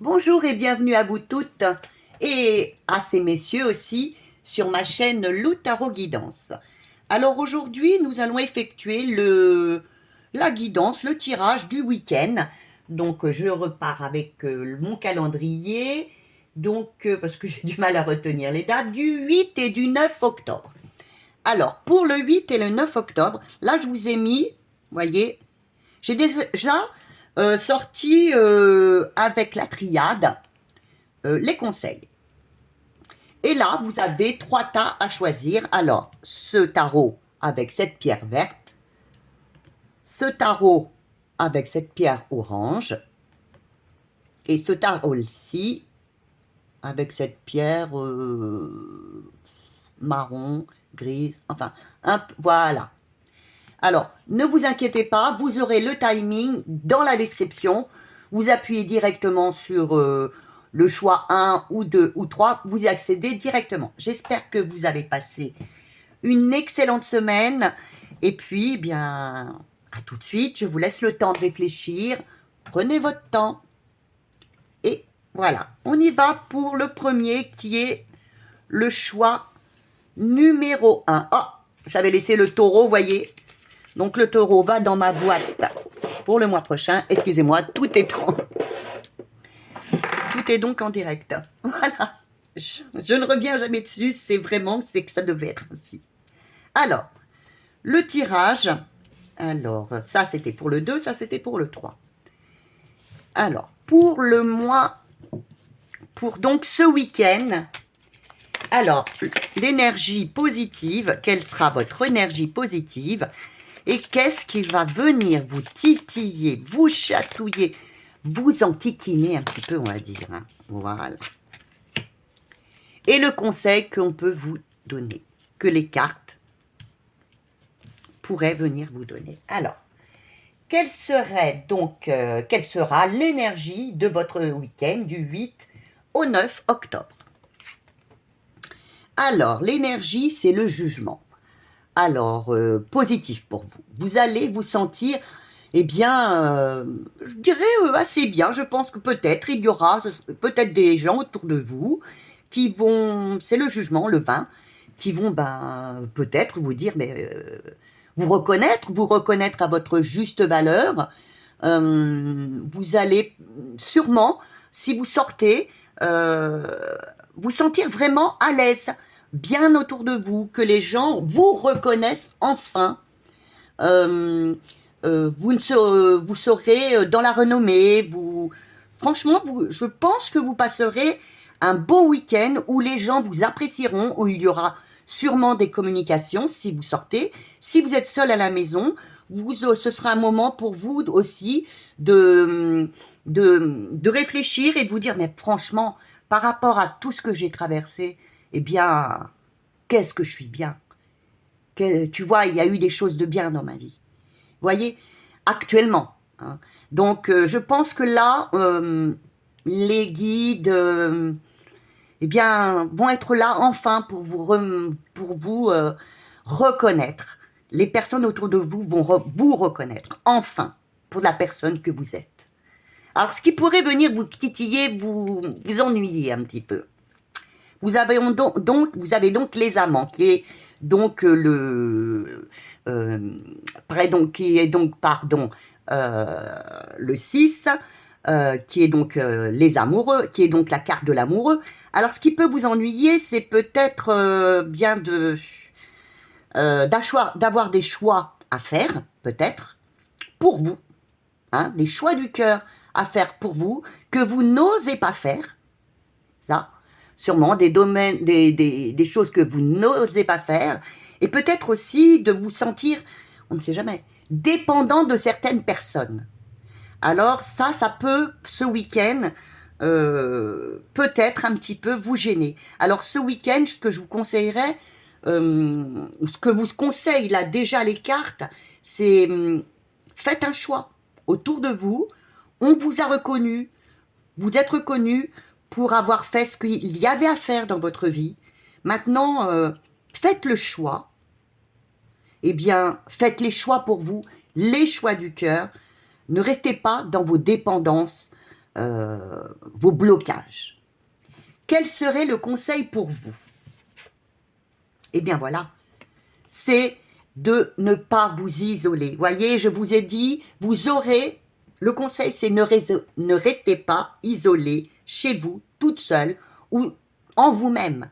Bonjour et bienvenue à vous toutes et à ces messieurs aussi sur ma chaîne Lou Tarot Guidance. Alors aujourd'hui, nous allons effectuer la guidance, le tirage du week-end. Donc je repars avec mon calendrier, parce que j'ai du mal à retenir les dates, du 8 et du 9 octobre. Alors pour le 8 et le 9 octobre, là je vous ai mis, voyez, j'ai déjà sorti avec la triade les conseils. Et là, vous avez 3 tas à choisir. Alors, ce tarot avec cette pierre verte, ce tarot avec cette pierre orange, et ce tarot-ci avec cette pierre marron, grise, enfin, voilà. Alors, ne vous inquiétez pas, vous aurez le timing dans la description. Vous appuyez directement sur le choix 1 ou 2 ou 3, vous y accédez directement. J'espère que vous avez passé une excellente semaine. Et puis, bien, à tout de suite. Je vous laisse le temps de réfléchir. Prenez votre temps. Et voilà, on y va pour le premier qui est le choix numéro 1. Oh, j'avais laissé le taureau, voyez. Donc le taureau va dans ma boîte pour le mois prochain. Excusez-moi, tout est donc en direct. Voilà. Je ne reviens jamais dessus. C'est que ça devait être ainsi. Alors, le tirage. Alors, ça c'était pour le 2, ça c'était pour le 3. Alors, pour le mois, pour donc ce week-end. Alors, l'énergie positive, quelle sera votre énergie positive? Et qu'est-ce qui va venir vous titiller, vous chatouiller, vous enquiquiner un petit peu, on va dire. Hein. Voilà. Et le conseil qu'on peut vous donner, que les cartes pourraient venir vous donner. Alors, quelle sera l'énergie de votre week-end du 8 au 9 octobre? Alors, l'énergie, c'est le jugement. Alors, positif pour vous. Vous allez vous sentir, eh bien, je dirais assez bien. Je pense que peut-être il y aura peut-être des gens autour de vous qui vont, c'est le jugement, le 20, qui vont peut-être vous dire, mais vous reconnaître à votre juste valeur. Vous allez sûrement, si vous sortez, vous sentir vraiment à l'aise, bien autour de vous, que les gens vous reconnaissent enfin. Vous serez dans la renommée. Franchement, je pense que vous passerez un beau week-end où les gens vous apprécieront, où il y aura sûrement des communications si vous sortez. Si vous êtes seul à la maison, ce sera un moment pour vous aussi de réfléchir et de vous dire, mais franchement, par rapport à tout ce que j'ai traversé, eh bien, qu'est-ce que je suis bien. Tu vois, il y a eu des choses de bien dans ma vie. Vous voyez, actuellement. Hein. Donc, je pense que là, les guides, eh bien, vont être là enfin pour vous reconnaître. Les personnes autour de vous vont vous reconnaître, enfin, pour la personne que vous êtes. Alors, ce qui pourrait venir vous titiller, vous ennuyer un petit peu. Vous avez donc les amants, qui est donc le 6, qui est donc les amoureux, qui est donc la carte de l'amoureux. Alors, ce qui peut vous ennuyer, c'est peut-être bien d'avoir des choix à faire, peut-être, pour vous. Hein, des choix du cœur à faire pour vous, que vous n'osez pas faire. Ça, sûrement des domaines, des choses que vous n'osez pas faire. Et peut-être aussi de vous sentir, on ne sait jamais, dépendant de certaines personnes. Alors ça peut, ce week-end, peut-être un petit peu vous gêner. Alors ce week-end, ce que je vous conseillerais, ce que vous conseille là déjà les cartes, c'est faites un choix. Autour de vous, on vous a reconnu, vous êtes reconnu pour avoir fait ce qu'il y avait à faire dans votre vie. Maintenant, faites le choix. Eh bien, faites les choix pour vous, les choix du cœur. Ne restez pas dans vos dépendances vos blocages. Quel serait le conseil pour vous? Eh bien voilà, c'est de ne pas vous isoler. Voyez, je vous ai dit, vous aurez, le conseil c'est ne restez pas isolé chez vous, toute seule ou en vous-même.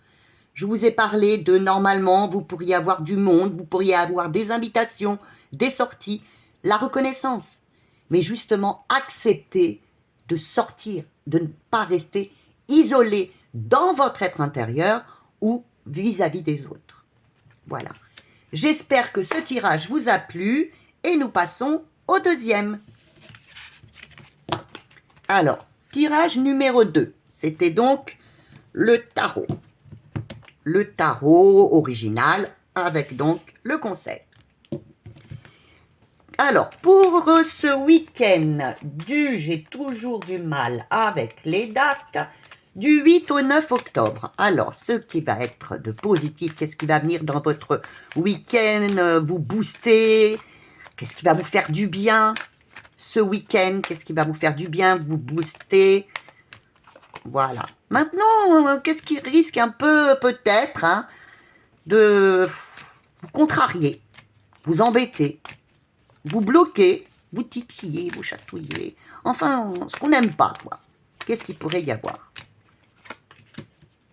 Je vous ai parlé de normalement, vous pourriez avoir du monde, vous pourriez avoir des invitations, des sorties, la reconnaissance. Mais justement, acceptez de sortir, de ne pas rester isolé dans votre être intérieur ou vis-à-vis des autres. Voilà. J'espère que ce tirage vous a plu et nous passons au deuxième. Alors, tirage numéro 2. C'était donc le tarot. Le tarot original avec donc le conseil. Alors, pour ce week-end j'ai toujours du mal avec les dates, du 8 au 9 octobre. Alors, ce qui va être de positif, qu'est-ce qui va venir dans votre week-end, vous booster, qu'est-ce qui va vous faire du bien ce week-end, qu'est-ce qui va vous faire du bien, vous booster. Voilà. Maintenant, qu'est-ce qui risque un peu, peut-être, hein, de vous contrarier, vous embêter, vous bloquer, vous titiller, vous chatouiller. Enfin, ce qu'on n'aime pas, quoi. Qu'est-ce qu'il pourrait y avoir?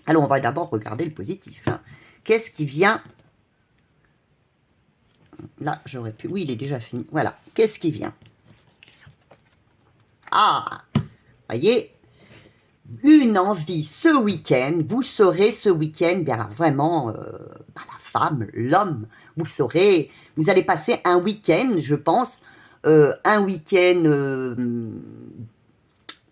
Alors, on va d'abord regarder le positif. Hein. Qu'est-ce qui vient? Là, j'aurais pu... Oui, il est déjà fini. Voilà. Qu'est-ce qui vient? Ah! Voyez, une envie ce week-end, vous saurez ce week-end, bien vraiment, la femme, l'homme, vous saurez, vous allez passer un week-end, je pense, un week-end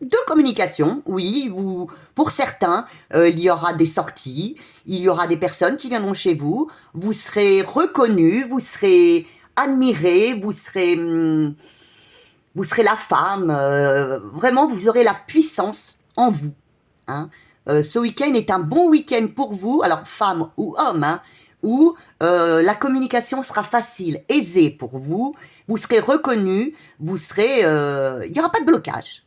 de communication, oui, vous, pour certains, il y aura des sorties, il y aura des personnes qui viendront chez vous, vous serez reconnus, vous serez admirés, vous serez la femme, vraiment vous aurez la puissance en vous. Hein. Ce week-end est un bon week-end pour vous, alors femme ou homme, hein, où la communication sera facile, aisée pour vous, vous serez reconnu, vous serez, il n'y aura pas de blocage.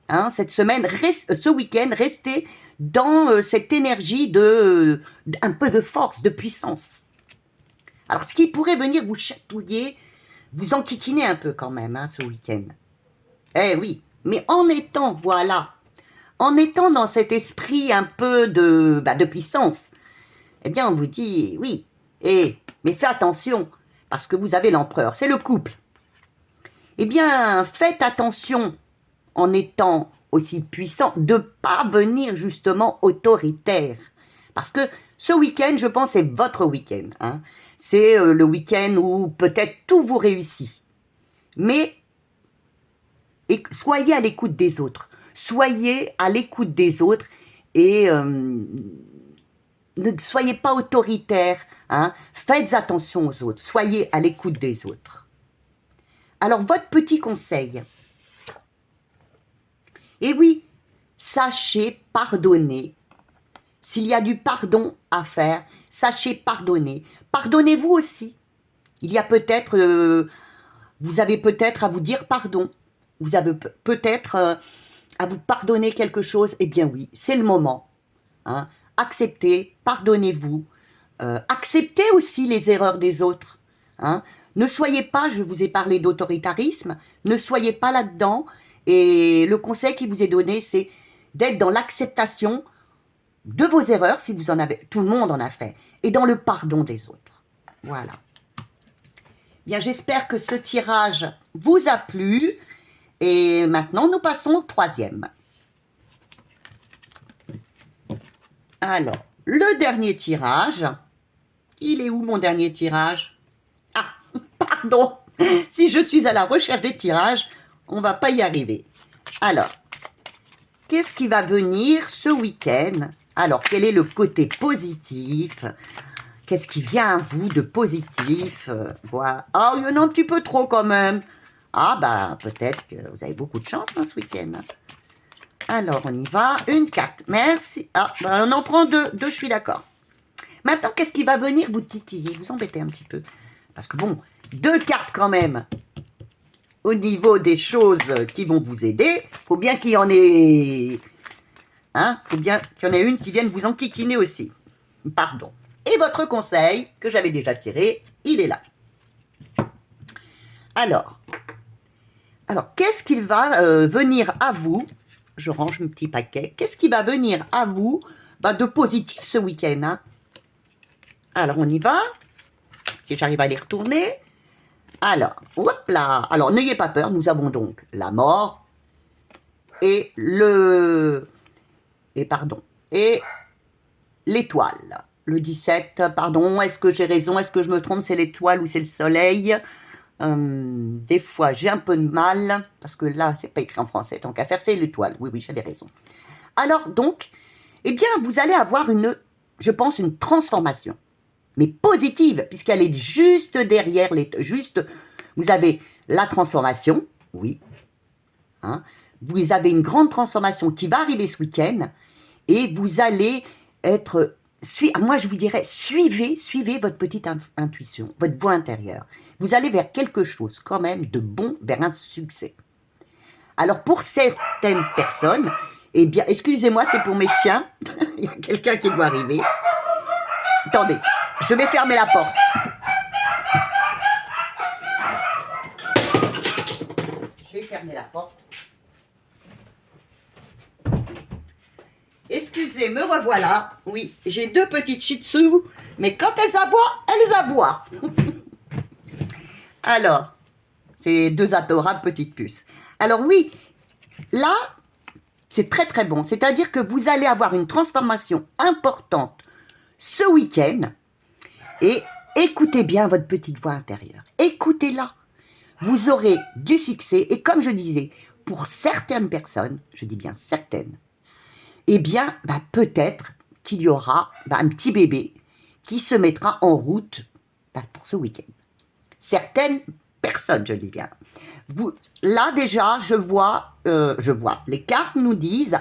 Hein, cette semaine, ce week-end, restez dans cette énergie de un peu de force, de puissance. Alors, ce qui pourrait venir vous chatouiller, vous enquiquiner un peu quand même, hein, ce week-end. Eh oui, mais en étant, voilà, en étant dans cet esprit un peu de puissance, eh bien, on vous dit, oui, mais faites attention, parce que vous avez l'empereur, c'est le couple. Eh bien, faites attention, en étant aussi puissant, de ne pas venir justement autoritaire. Parce que ce week-end, je pense, c'est votre week-end. Hein. C'est le week-end où peut-être tout vous réussit. Mais soyez à l'écoute des autres. Soyez à l'écoute des autres et ne soyez pas autoritaire. Hein. Faites attention aux autres. Soyez à l'écoute des autres. Alors, votre petit conseil. Et oui, sachez pardonner. S'il y a du pardon à faire, sachez pardonner. Pardonnez-vous aussi. Il y a peut-être, vous avez peut-être à vous dire pardon. Vous avez peut-être à vous pardonner quelque chose. Eh bien oui, c'est le moment. Hein. Acceptez, pardonnez-vous. Acceptez aussi les erreurs des autres. Hein. Ne soyez pas, je vous ai parlé d'autoritarisme, ne soyez pas là-dedans. Et le conseil qui vous est donné, c'est d'être dans l'acceptation de vos erreurs, si vous en avez, tout le monde en a fait, et dans le pardon des autres. Voilà. Bien, j'espère que ce tirage vous a plu. Et maintenant, nous passons au troisième. Alors, le dernier tirage. Il est où mon dernier tirage? Ah, pardon. Si je suis à la recherche des tirages, on ne va pas y arriver. Alors, qu'est-ce qui va venir ce week-end? Alors, quel est le côté positif? Qu'est-ce qui vient à vous de positif? Voilà. Ah, il y en a un petit peu trop quand même. Ah, bah, peut-être que vous avez beaucoup de chance hein, ce week-end. Alors, on y va. Une carte. Merci. Ah, bah, on en prend deux. Deux, je suis d'accord. Maintenant, qu'est-ce qui va venir vous titiller, vous embêter un petit peu? Parce que bon, deux cartes quand même. au niveau des choses qui vont vous aider, faut bien qu'il y en ait... Hein, faut bien qu'il y en ait une qui vienne vous enquiquiner aussi. Pardon. Et votre conseil, que j'avais déjà tiré, il est là. Alors qu'est-ce qu'il va venir à vous? Je range mon petit paquet. Qu'est-ce qui va venir à vous de positif ce week-end, hein? Alors, on y va. Si j'arrive à les retourner. Alors, hop là. Alors, n'ayez pas peur. Nous avons donc la mort et et l'étoile. Le 17, pardon, est-ce que j'ai raison? Est-ce que je me trompe? C'est l'étoile ou c'est le soleil? Des fois, j'ai un peu de mal, parce que là, c'est pas écrit en français, tant qu'à faire, c'est l'étoile. Oui, j'avais raison. Alors, donc, eh bien, vous allez avoir je pense, une transformation, mais positive, puisqu'elle est juste derrière, vous avez la transformation, oui, hein, vous avez une grande transformation qui va arriver ce week-end, et vous allez être... Moi, je vous dirais, suivez votre petite intuition, votre voix intérieure. Vous allez vers quelque chose quand même de bon, vers un succès. Alors, pour certaines personnes, eh bien, excusez-moi, c'est pour mes chiens. Il y a quelqu'un qui doit arriver. Attendez, je vais fermer la porte. Je vais fermer la porte. Excusez, me revoilà. Oui, j'ai deux petites shih tzus, mais quand elles aboient. Alors, c'est deux adorables petites puces. Alors oui, là, c'est très très bon. C'est-à-dire que vous allez avoir une transformation importante ce week-end. Et écoutez bien votre petite voix intérieure. Écoutez-la. Vous aurez du succès. Et comme je disais, pour certaines personnes, je dis bien certaines, eh bien, peut-être qu'il y aura un petit bébé qui se mettra en route pour ce week-end. Certaines personnes, je le dis bien. Là, déjà, je vois, les cartes nous disent,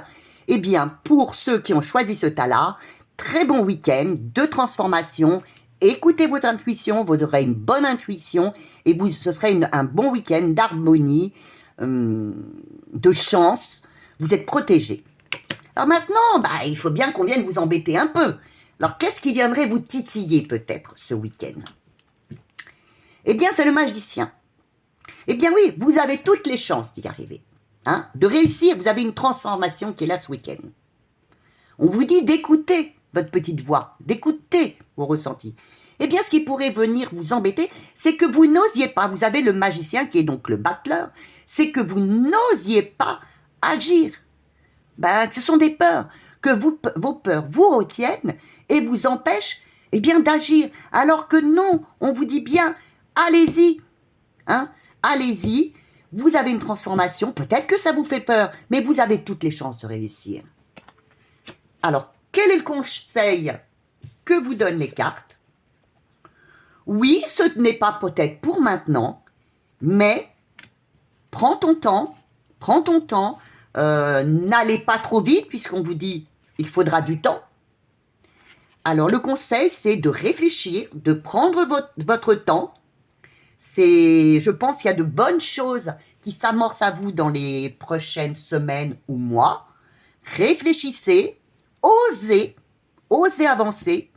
eh bien, pour ceux qui ont choisi ce tas-là, très bon week-end de transformation. Écoutez votre intuition, vous aurez une bonne intuition et ce serait un bon week-end d'harmonie, de chance. Vous êtes protégés. Alors maintenant, il faut bien qu'on vienne vous embêter un peu. Alors, qu'est-ce qui viendrait vous titiller peut-être ce week-end? Eh bien, c'est le magicien. Eh bien oui, vous avez toutes les chances d'y arriver. Hein, de réussir, vous avez une transformation qui est là ce week-end. On vous dit d'écouter votre petite voix, d'écouter vos ressentis. Eh bien, ce qui pourrait venir vous embêter, c'est que vous n'osiez pas. Vous avez le magicien qui est donc le battleur. C'est que vous n'osiez pas agir. Ce sont des peurs, que vos peurs vous retiennent et vous empêchent d'agir. Alors que non, on vous dit bien, allez-y, hein, allez-y, vous avez une transformation, peut-être que ça vous fait peur, mais vous avez toutes les chances de réussir. Alors, quel est le conseil que vous donnent les cartes? Oui, ce n'est pas peut-être pour maintenant, mais prends ton temps, n'allez pas trop vite puisqu'on vous dit il faudra du temps. Alors le conseil c'est de réfléchir, de prendre votre temps. Je pense qu'il y a de bonnes choses qui s'amorcent à vous dans les prochaines semaines ou mois. Réfléchissez, osez avancer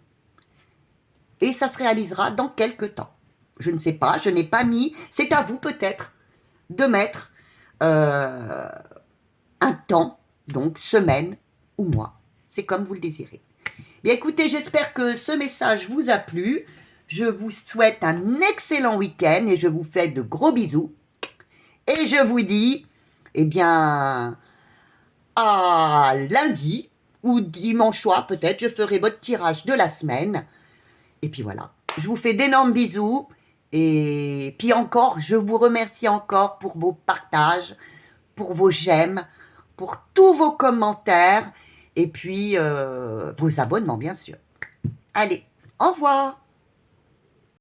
et ça se réalisera dans quelques temps. Je ne sais pas, je n'ai pas mis, c'est à vous peut-être de mettre un temps, donc semaine ou mois. C'est comme vous le désirez. Bien écoutez, j'espère que ce message vous a plu. Je vous souhaite un excellent week-end et je vous fais de gros bisous. Et je vous dis, à lundi ou dimanche soir peut-être, je ferai votre tirage de la semaine. Et puis voilà, je vous fais d'énormes bisous. Et puis encore, je vous remercie encore pour vos partages, pour vos j'aime, pour tous vos commentaires et puis vos abonnements bien sûr. Allez, au revoir.